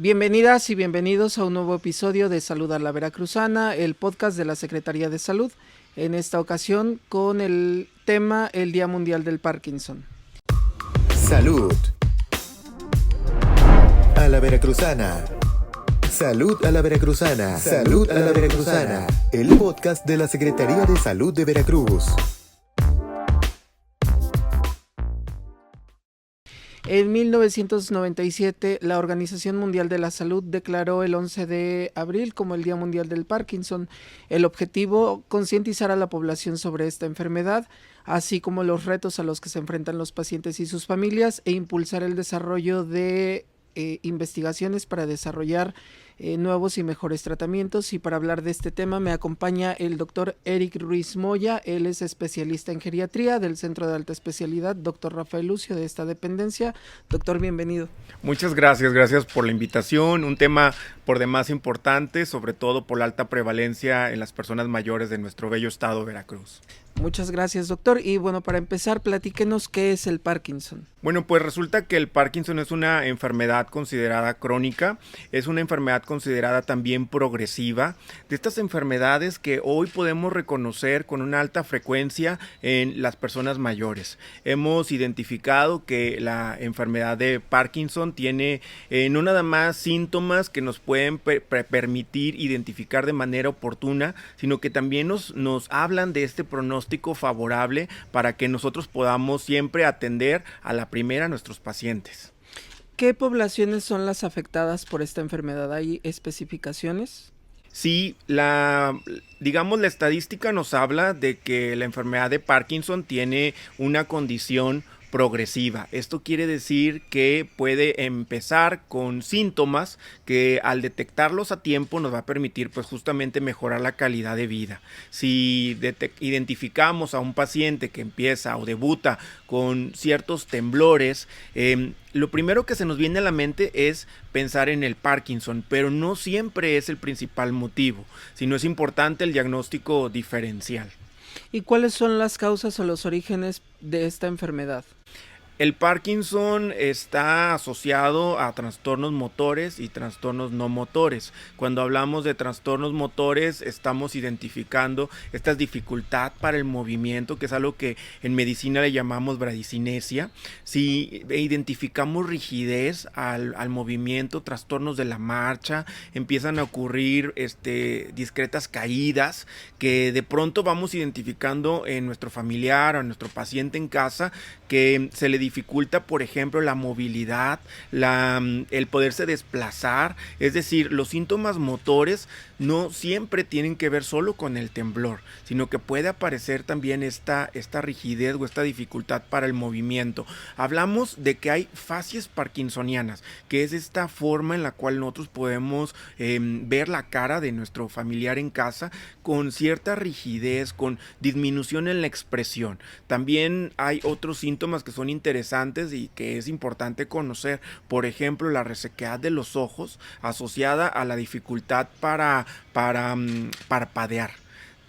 Bienvenidas y bienvenidos a un nuevo episodio de Salud a la Veracruzana, el podcast de la Secretaría de Salud, en esta ocasión con el tema el Día Mundial del Parkinson. Salud a la Veracruzana. Salud a la Veracruzana. Salud a la Veracruzana. El podcast de la Secretaría de Salud de Veracruz. En 1997, la Organización Mundial de la Salud declaró el 11 de abril como el Día Mundial del Parkinson. El objetivo, concientizar a la población sobre esta enfermedad, así como los retos a los que se enfrentan los pacientes y sus familias, e impulsar el desarrollo de investigaciones para desarrollar nuevos y mejores tratamientos. Y para hablar de este tema me acompaña el doctor Eric Ruiz Moya. Él es especialista en geriatría del Centro de Alta Especialidad Dr. Rafael Lucio de esta dependencia. Doctor, bienvenido. Muchas gracias por la invitación. Un tema por demás importante, sobre todo por la alta prevalencia en las personas mayores de nuestro bello estado Veracruz. Muchas gracias, doctor. Y bueno, para empezar, platíquenos qué es el Parkinson. Bueno, pues resulta que el Parkinson es una enfermedad considerada crónica, es una enfermedad considerada también progresiva, de estas enfermedades que hoy podemos reconocer con una alta frecuencia en las personas mayores. Hemos identificado que la enfermedad de Parkinson tiene no nada más síntomas que nos pueden permitir identificar de manera oportuna, sino que también nos hablan de este pronóstico favorable para que nosotros podamos siempre atender a la primera a nuestros pacientes. ¿Qué poblaciones son las afectadas por esta enfermedad? ¿Hay especificaciones? Sí, la estadística nos habla de que la enfermedad de Parkinson tiene una condición progresiva. Esto quiere decir que puede empezar con síntomas que al detectarlos a tiempo nos va a permitir pues justamente mejorar la calidad de vida. Si identificamos a un paciente que empieza o debuta con ciertos temblores, lo primero que se nos viene a la mente es pensar en el Parkinson, pero no siempre es el principal motivo, sino es importante el diagnóstico diferencial. ¿Y cuáles son las causas o los orígenes de esta enfermedad? El Parkinson está asociado a trastornos motores y trastornos no motores. Cuando hablamos de trastornos motores, estamos identificando esta dificultad para el movimiento, que es algo que en medicina le llamamos bradicinesia. Si identificamos rigidez al movimiento, trastornos de la marcha, empiezan a ocurrir discretas caídas que de pronto vamos identificando en nuestro familiar o en nuestro paciente en casa, que se le dificulta, por ejemplo, la movilidad, el poderse desplazar. Es decir, los síntomas motores no siempre tienen que ver solo con el temblor, sino que puede aparecer también esta rigidez o esta dificultad para el movimiento. Hablamos de que hay facies parkinsonianas, que es esta forma en la cual nosotros podemos ver la cara de nuestro familiar en casa con cierta rigidez, con disminución en la expresión. También hay otros síntomas que son interesantes y que es importante conocer. Por ejemplo, la resequedad de los ojos asociada a la dificultad para parpadear.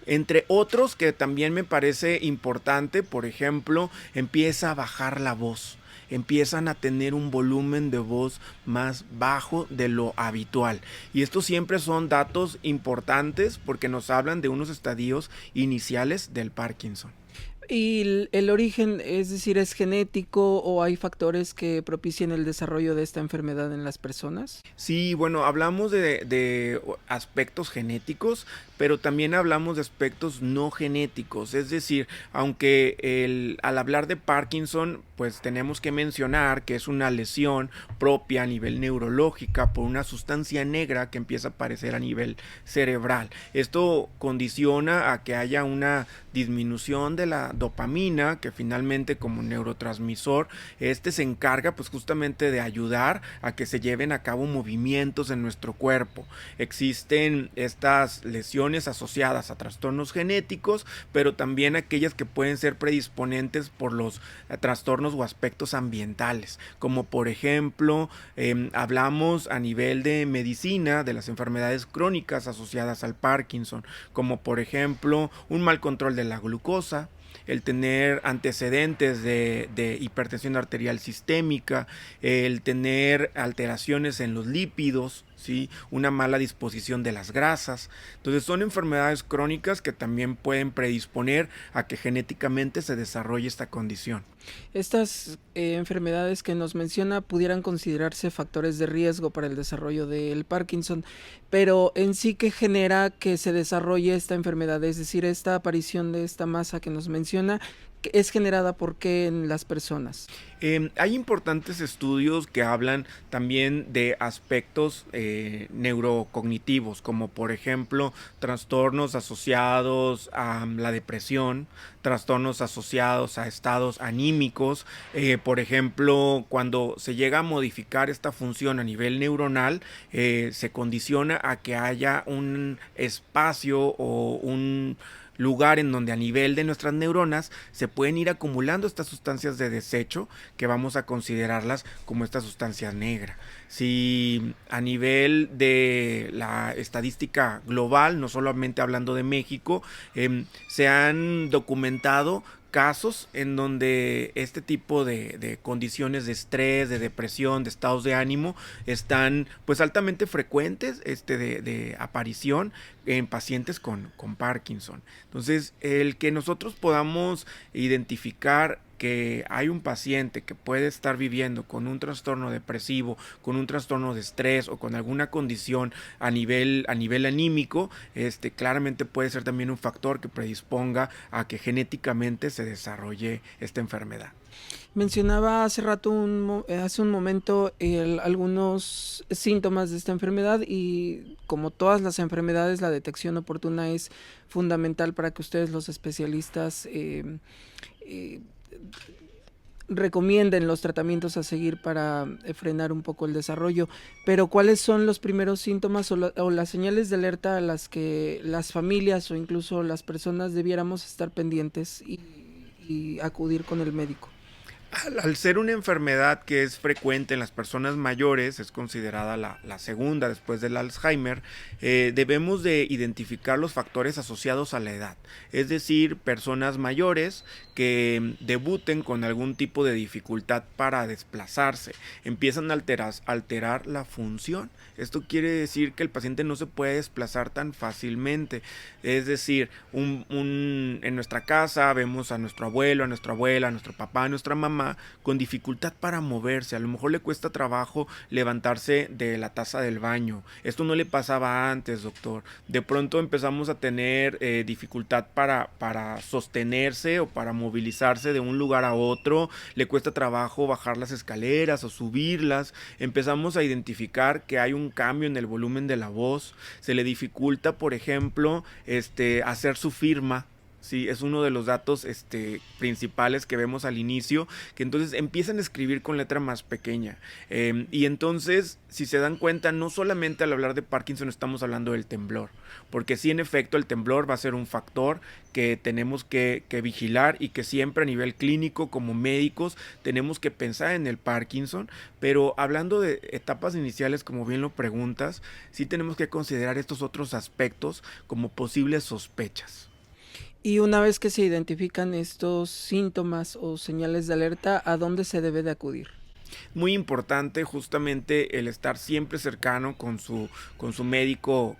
Entre otros que también me parece importante, por ejemplo, empieza a bajar la voz. Empiezan a tener un volumen de voz más bajo de lo habitual. Y estos siempre son datos importantes porque nos hablan de unos estadios iniciales del Parkinson. ¿Y el origen, es decir, es genético o hay factores que propicien el desarrollo de esta enfermedad en las personas? Sí, bueno, hablamos de aspectos genéticos, pero también hablamos de aspectos no genéticos. Es decir, aunque al hablar de Parkinson, pues tenemos que mencionar que es una lesión propia a nivel neurológica por una sustancia negra que empieza a aparecer a nivel cerebral. Esto condiciona a que haya una disminución de la dopamina, que finalmente como neurotransmisor, se encarga pues justamente de ayudar a que se lleven a cabo movimientos en nuestro cuerpo. Existen estas lesiones asociadas a trastornos genéticos, pero también aquellas que pueden ser predisponentes por los trastornos o aspectos ambientales, como por ejemplo, hablamos a nivel de medicina de las enfermedades crónicas asociadas al Parkinson, como por ejemplo un mal control de la glucosa, el tener antecedentes de hipertensión arterial sistémica, el tener alteraciones en los lípidos, ¿sí? Una mala disposición de las grasas. Entonces son enfermedades crónicas que también pueden predisponer a que genéticamente se desarrolle esta condición. Estas enfermedades que nos menciona pudieran considerarse factores de riesgo para el desarrollo del Parkinson, pero en sí, ¿qué genera que se desarrolle esta enfermedad? Es decir, esta aparición de esta masa que nos menciona, ¿es generada por qué en las personas? Hay importantes estudios que hablan también de aspectos neurocognitivos, como por ejemplo trastornos asociados a la depresión, trastornos asociados a estados anímicos, por ejemplo, cuando se llega a modificar esta función a nivel neuronal, se condiciona a que haya un espacio o un lugar en donde a nivel de nuestras neuronas se pueden ir acumulando estas sustancias de desecho que vamos a considerarlas como esta sustancia negra. Si a nivel de la estadística global, no solamente hablando de México, se han documentado casos en donde este tipo de condiciones de estrés, de depresión, de estados de ánimo están pues altamente frecuentes de aparición en pacientes con Parkinson. Entonces, el que nosotros podamos identificar que hay un paciente que puede estar viviendo con un trastorno depresivo, con un trastorno de estrés o con alguna condición a nivel anímico, claramente puede ser también un factor que predisponga a que genéticamente se desarrolle esta enfermedad. Mencionaba hace rato, hace un momento, algunos síntomas de esta enfermedad, y como todas las enfermedades, la detección oportuna es fundamental para que ustedes, los especialistas, recomienden los tratamientos a seguir para frenar un poco el desarrollo. Pero ¿cuáles son los primeros síntomas o las señales de alerta a las que las familias o incluso las personas debiéramos estar pendientes y acudir con el médico? Al ser una enfermedad que es frecuente en las personas mayores, es considerada la segunda después del Alzheimer, debemos de identificar los factores asociados a la edad. Es decir, personas mayores que debuten con algún tipo de dificultad para desplazarse, empiezan a alterar la función. Esto quiere decir que el paciente no se puede desplazar tan fácilmente. Es decir, en nuestra casa vemos a nuestro abuelo, a nuestra abuela, a nuestro papá, a nuestra mamá con dificultad para moverse. A lo mejor le cuesta trabajo levantarse de la taza del baño. Esto no le pasaba antes, doctor. De pronto empezamos a tener dificultad para sostenerse o para movilizarse de un lugar a otro. Le cuesta trabajo bajar las escaleras o subirlas. Empezamos a identificar que hay un cambio en el volumen de la voz. Se le dificulta, por ejemplo, hacer su firma. Sí, es uno de los datos principales que vemos al inicio, que entonces empiezan a escribir con letra más pequeña. Y entonces, si se dan cuenta, no solamente al hablar de Parkinson estamos hablando del temblor, porque sí, en efecto, el temblor va a ser un factor que tenemos que vigilar y que siempre a nivel clínico, como médicos, tenemos que pensar en el Parkinson. Pero hablando de etapas iniciales, como bien lo preguntas, sí tenemos que considerar estos otros aspectos como posibles sospechas. Y una vez que se identifican estos síntomas o señales de alerta, ¿a dónde se debe de acudir? Muy importante justamente el estar siempre cercano con su médico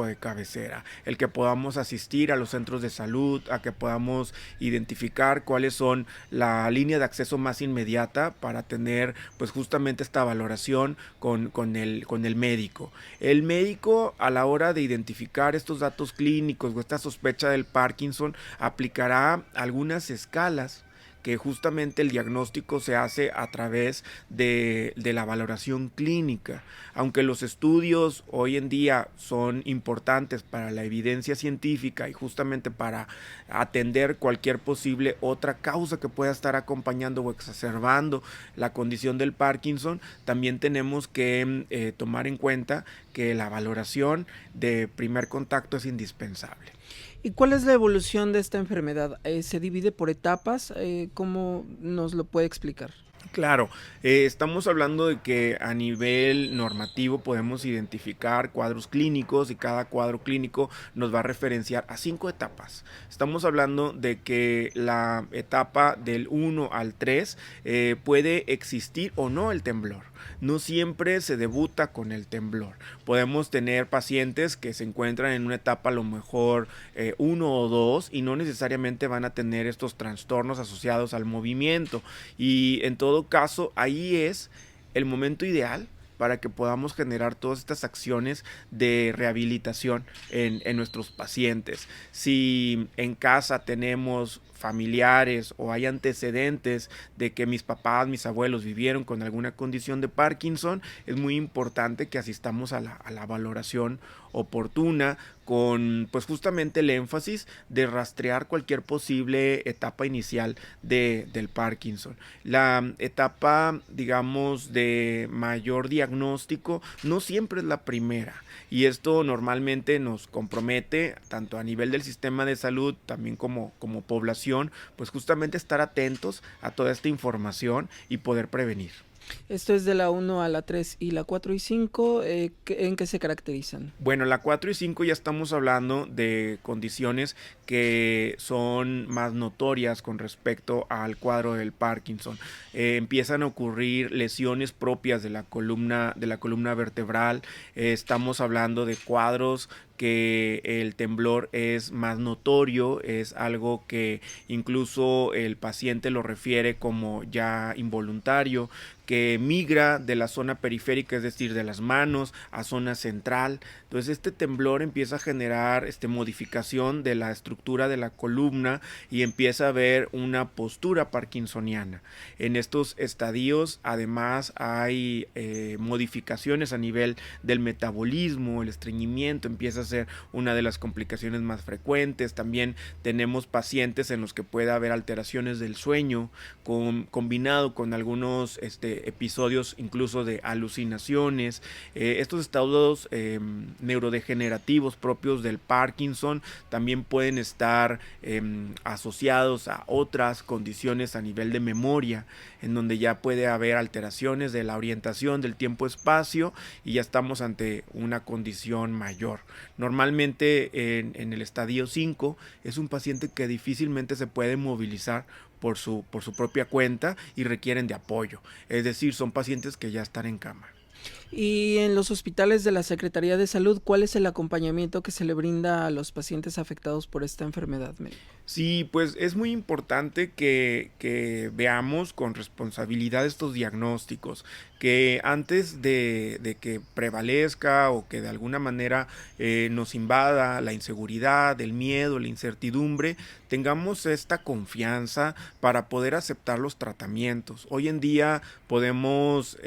de cabecera, el que podamos asistir a los centros de salud, a que podamos identificar cuáles son la línea de acceso más inmediata para tener pues justamente esta valoración con el médico. El médico, a la hora de identificar estos datos clínicos o esta sospecha del Parkinson, aplicará algunas escalas que justamente el diagnóstico se hace a través de la valoración clínica. Aunque los estudios hoy en día son importantes para la evidencia científica y justamente para atender cualquier posible otra causa que pueda estar acompañando o exacerbando la condición del Parkinson, también tenemos que tomar en cuenta que la valoración de primer contacto es indispensable. ¿Y cuál es la evolución de esta enfermedad? ¿Se divide por etapas? ¿Cómo nos lo puede explicar? Claro, estamos hablando de que a nivel normativo podemos identificar cuadros clínicos y cada cuadro clínico nos va a referenciar a 5 etapas. Estamos hablando de que la etapa del 1 al 3 puede existir o no el temblor. No siempre se debuta con el temblor. Podemos tener pacientes que se encuentran en una etapa a lo mejor 1 o 2 y no necesariamente van a tener estos trastornos asociados al movimiento. Y en todo caso, ahí es el momento ideal para que podamos generar todas estas acciones de rehabilitación en nuestros pacientes. Si en casa tenemos familiares o hay antecedentes de que mis papás, mis abuelos vivieron con alguna condición de Parkinson, es muy importante que asistamos a la valoración oportuna con pues justamente el énfasis de rastrear cualquier posible etapa inicial del Parkinson. La etapa, digamos, de mayor diagnóstico no siempre es la primera y esto normalmente nos compromete tanto a nivel del sistema de salud también como población, pues justamente estar atentos a toda esta información y poder prevenir. Esto es de la 1 a la 3 y la 4 y 5, ¿en qué se caracterizan? Bueno, la 4 y 5 ya estamos hablando de condiciones que son más notorias con respecto al cuadro del Parkinson. Empiezan a ocurrir lesiones propias de la columna vertebral. Estamos hablando de cuadros que el temblor es más notorio, es algo que incluso el paciente lo refiere como ya involuntario, que migra de la zona periférica, es decir, de las manos a zona central. Entonces este temblor empieza a generar modificación de la estructura de la columna y empieza a haber una postura parkinsoniana. En estos estadios además hay modificaciones a nivel del metabolismo, el estreñimiento empieza a ser una de las complicaciones más frecuentes. También tenemos pacientes en los que puede haber alteraciones del sueño combinado con algunos episodios incluso de alucinaciones. Estos estados neurodegenerativos propios del Parkinson también pueden estar asociados a otras condiciones a nivel de memoria, en donde ya puede haber alteraciones de la orientación del tiempo-espacio y ya estamos ante una condición mayor. Normalmente en el estadio 5 es un paciente que difícilmente se puede movilizar por su propia cuenta y requieren de apoyo. Es decir, son pacientes que ya están en cama. Y en los hospitales de la Secretaría de Salud, ¿cuál es el acompañamiento que se le brinda a los pacientes afectados por esta enfermedad, médico? Sí, pues es muy importante que veamos con responsabilidad estos diagnósticos, que antes de que prevalezca o que de alguna manera nos invada la inseguridad, el miedo, la incertidumbre, tengamos esta confianza para poder aceptar los tratamientos. Hoy en día podemos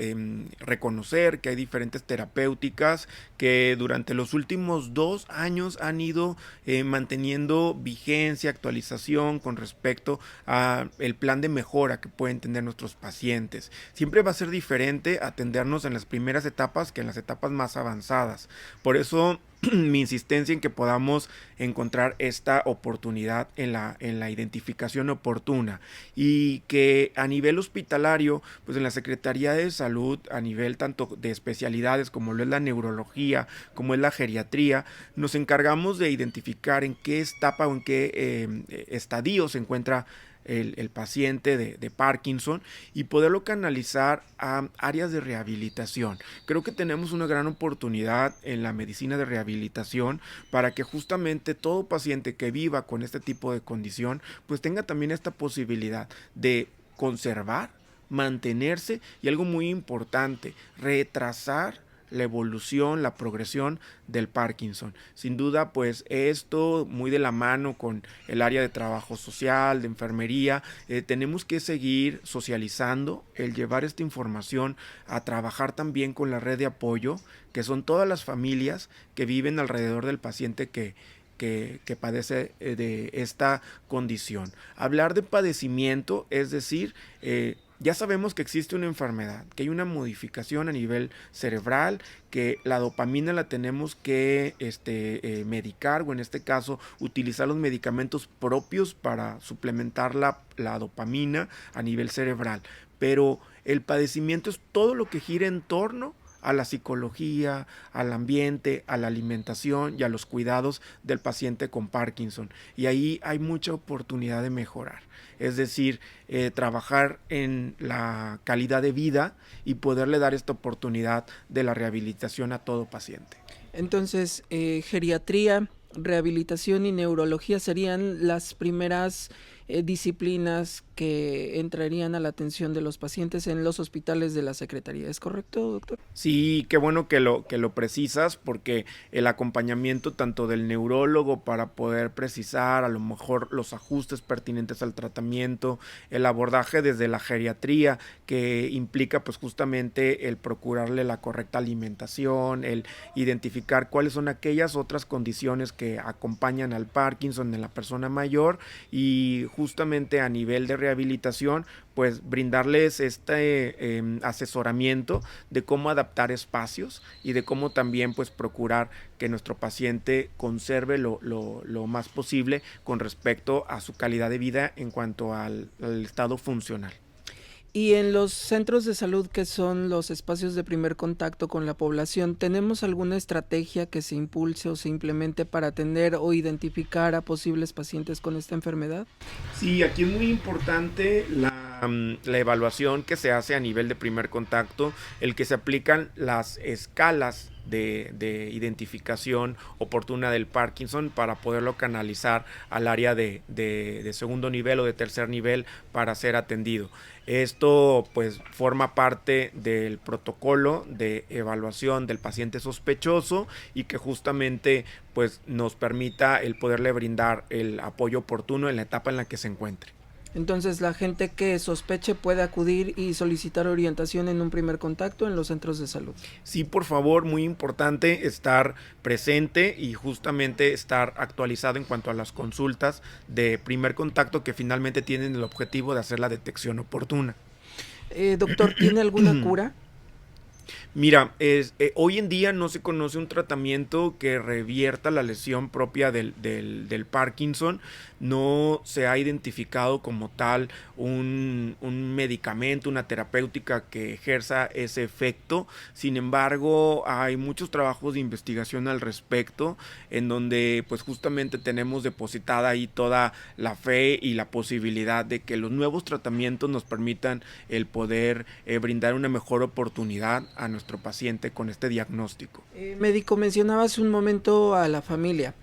reconocer que hay diferentes terapéuticas que durante los últimos 2 años han ido manteniendo vigencia, actualización con respecto a el plan de mejora que pueden tener nuestros pacientes. Siempre va a ser diferente atendernos en las primeras etapas que en las etapas más avanzadas. Por eso mi insistencia en que podamos encontrar esta oportunidad en la identificación oportuna y que a nivel hospitalario, pues en la Secretaría de Salud, a nivel tanto de especialidades como lo es la neurología, como es la geriatría, nos encargamos de identificar en qué etapa o en qué estadio se encuentra el paciente de Parkinson y poderlo canalizar a áreas de rehabilitación. Creo que tenemos una gran oportunidad en la medicina de rehabilitación para que justamente todo paciente que viva con este tipo de condición pues tenga también esta posibilidad de conservar, mantenerse y algo muy importante, retrasar la evolución, la progresión del Parkinson. Sin duda, pues esto muy de la mano con el área de trabajo social, de enfermería, tenemos que seguir socializando, el llevar esta información a trabajar también con la red de apoyo, que son todas las familias que viven alrededor del paciente que padece de esta condición. Hablar de padecimiento, es decir, ya sabemos que existe una enfermedad, que hay una modificación a nivel cerebral, que la dopamina la tenemos que medicar o en este caso utilizar los medicamentos propios para suplementar la dopamina a nivel cerebral. pero el padecimiento es todo lo que gira en torno a la psicología, al ambiente, a la alimentación y a los cuidados del paciente con Parkinson. Y ahí hay mucha oportunidad de mejorar. Es decir, trabajar en la calidad de vida y poderle dar esta oportunidad de la rehabilitación a todo paciente. Entonces, geriatría, rehabilitación y neurología serían las primeras disciplinas que entrarían a la atención de los pacientes en los hospitales de la Secretaría. ¿Es correcto, doctor? Sí, qué bueno que lo precisas, porque el acompañamiento tanto del neurólogo para poder precisar a lo mejor los ajustes pertinentes al tratamiento, el abordaje desde la geriatría, que implica pues justamente el procurarle la correcta alimentación, el identificar cuáles son aquellas otras condiciones que acompañan al Parkinson en la persona mayor, y justamente a nivel de rehabilitación pues brindarles este asesoramiento de cómo adaptar espacios y de cómo también pues procurar que nuestro paciente conserve lo más posible con respecto a su calidad de vida en cuanto al estado funcional. Y en los centros de salud, que son los espacios de primer contacto con la población, ¿tenemos alguna estrategia que se impulse o se implemente para atender o identificar a posibles pacientes con esta enfermedad? Sí, aquí es muy importante la evaluación que se hace a nivel de primer contacto, el que se aplican las escalas de identificación oportuna del Parkinson para poderlo canalizar al área de segundo nivel o de tercer nivel para ser atendido. Esto pues forma parte del protocolo de evaluación del paciente sospechoso y que justamente pues nos permita el poderle brindar el apoyo oportuno en la etapa en la que se encuentre. Entonces, la gente que sospeche puede acudir y solicitar orientación en un primer contacto en los centros de salud. Sí, por favor, muy importante estar presente y justamente estar actualizado en cuanto a las consultas de primer contacto que finalmente tienen el objetivo de hacer la detección oportuna. Doctor, ¿tiene alguna cura? Mira, hoy en día no se conoce un tratamiento que revierta la lesión propia del Parkinson. No se ha identificado como tal un medicamento, una terapéutica que ejerza ese efecto. Sin embargo, hay muchos trabajos de investigación al respecto, en donde pues justamente tenemos depositada ahí toda la fe y la posibilidad de que los nuevos tratamientos nos permitan el poder brindar una mejor oportunidad a nuestro paciente con este diagnóstico. Médico, mencionaba hace un momento a la familia,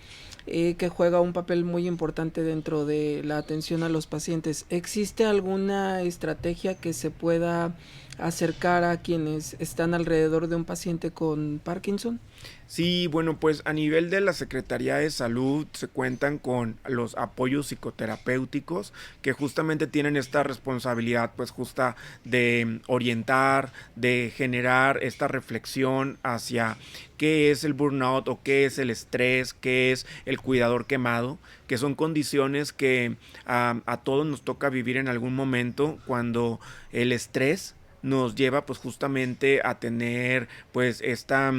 que juega un papel muy importante dentro de la atención a los pacientes. ¿Existe alguna estrategia que se pueda acercar a quienes están alrededor de un paciente con Parkinson? Sí, bueno, pues a nivel de la Secretaría de Salud se cuentan con los apoyos psicoterapéuticos que justamente tienen esta responsabilidad pues justa de orientar, de generar esta reflexión hacia qué es el burnout o qué es el estrés, qué es el cuidador quemado, que son condiciones que a todos nos toca vivir en algún momento cuando el estrés nos lleva pues justamente a tener pues esta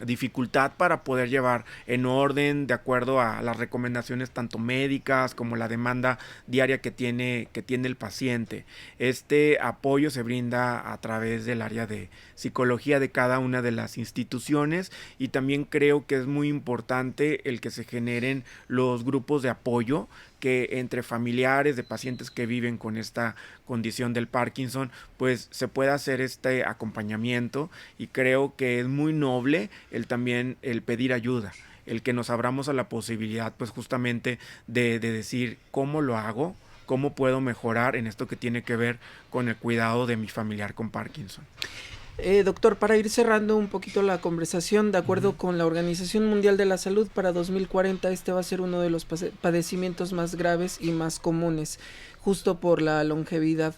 dificultad para poder llevar en orden de acuerdo a las recomendaciones tanto médicas como la demanda diaria que tiene el paciente. Este apoyo se brinda a través del área de psicología de cada una de las instituciones, y también creo que es muy importante el que se generen los grupos de apoyo que entre familiares de pacientes que viven con esta condición del Parkinson, pues se pueda hacer este acompañamiento, y creo que es muy noble también el pedir ayuda, el que nos abramos a la posibilidad pues justamente de decir cómo lo hago, cómo puedo mejorar en esto que tiene que ver con el cuidado de mi familiar con Parkinson. Doctor, para ir cerrando un poquito la conversación, de acuerdo con la Organización Mundial de la Salud, para 2040 este va a ser uno de los padecimientos más graves y más comunes, justo por la longevidad.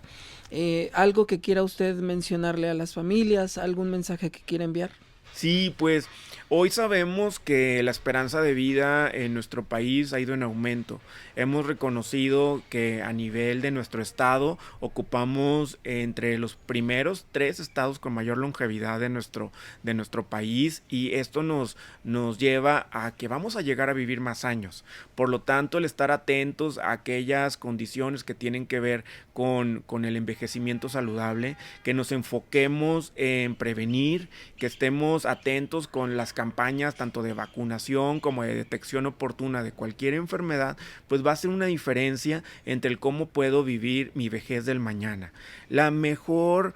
¿Algo que quiera usted mencionarle a las familias? ¿Algún mensaje que quiera enviar? Sí, pues hoy sabemos que la esperanza de vida en nuestro país ha ido en aumento. Hemos reconocido que a nivel de nuestro estado ocupamos entre los primeros 3 estados con mayor longevidad de nuestro país, y esto nos lleva a que vamos a llegar a vivir más años. Por lo tanto, el estar atentos a aquellas condiciones que tienen que ver con el envejecimiento saludable, que nos enfoquemos en prevenir, que estemos atentos con las campañas tanto de vacunación como de detección oportuna de cualquier enfermedad, pues va a ser una diferencia entre el cómo puedo vivir mi vejez del mañana. La mejor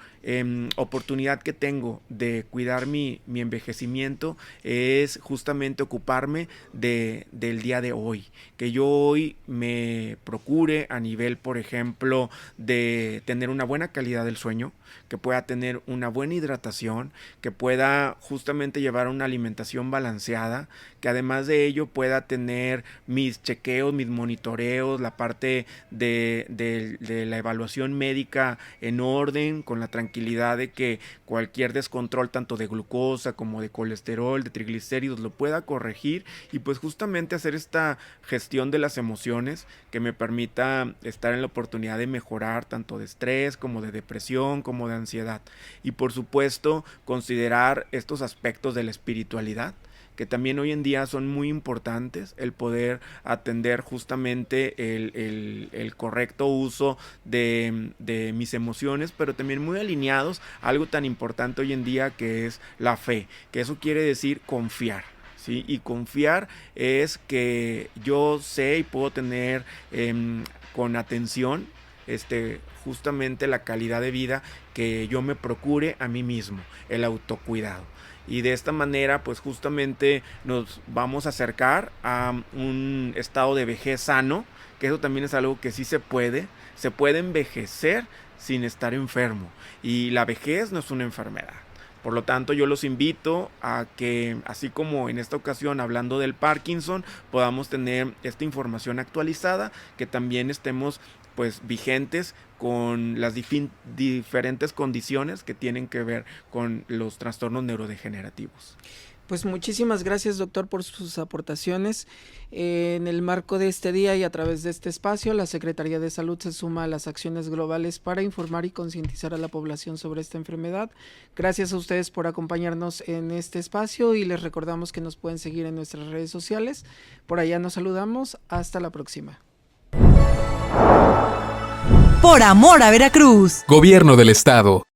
oportunidad que tengo de cuidar mi envejecimiento es justamente ocuparme del día de hoy, que yo hoy me procure a nivel, por ejemplo, de tener una buena calidad del sueño, que pueda tener una buena hidratación, que pueda justamente llevar una alimentación balanceada, que además de ello pueda tener mis chequeos, mis monitoreos, la parte de la evaluación médica en orden, con la tranquilidad de que cualquier descontrol tanto de glucosa como de colesterol, de triglicéridos, lo pueda corregir, y pues justamente hacer esta gestión de las emociones que me permita estar en la oportunidad de mejorar tanto de estrés como de depresión como de ansiedad. Y por supuesto considerar estos aspectos de la espiritualidad, que también hoy en día son muy importantes, el poder atender justamente el correcto uso de mis emociones, pero también muy alineados a algo tan importante hoy en día que es la fe, que eso quiere decir confiar. ¿Sí? Y confiar es que yo sé y puedo tener con atención justamente la calidad de vida que yo me procure a mí mismo, el autocuidado. Y de esta manera pues justamente nos vamos a acercar a un estado de vejez sano, que eso también es algo que sí se puede envejecer sin estar enfermo, y la vejez no es una enfermedad. Por lo tanto, yo los invito a que, así como en esta ocasión hablando del Parkinson, podamos tener esta información actualizada, que también estemos pues vigentes con las diferentes condiciones que tienen que ver con los trastornos neurodegenerativos. Pues muchísimas gracias, doctor, por sus aportaciones. En el marco de este día y a través de este espacio, la Secretaría de Salud se suma a las acciones globales para informar y concientizar a la población sobre esta enfermedad. Gracias a ustedes por acompañarnos en este espacio, y les recordamos que nos pueden seguir en nuestras redes sociales. Por allá nos saludamos. Hasta la próxima. Por amor a Veracruz. Gobierno del Estado.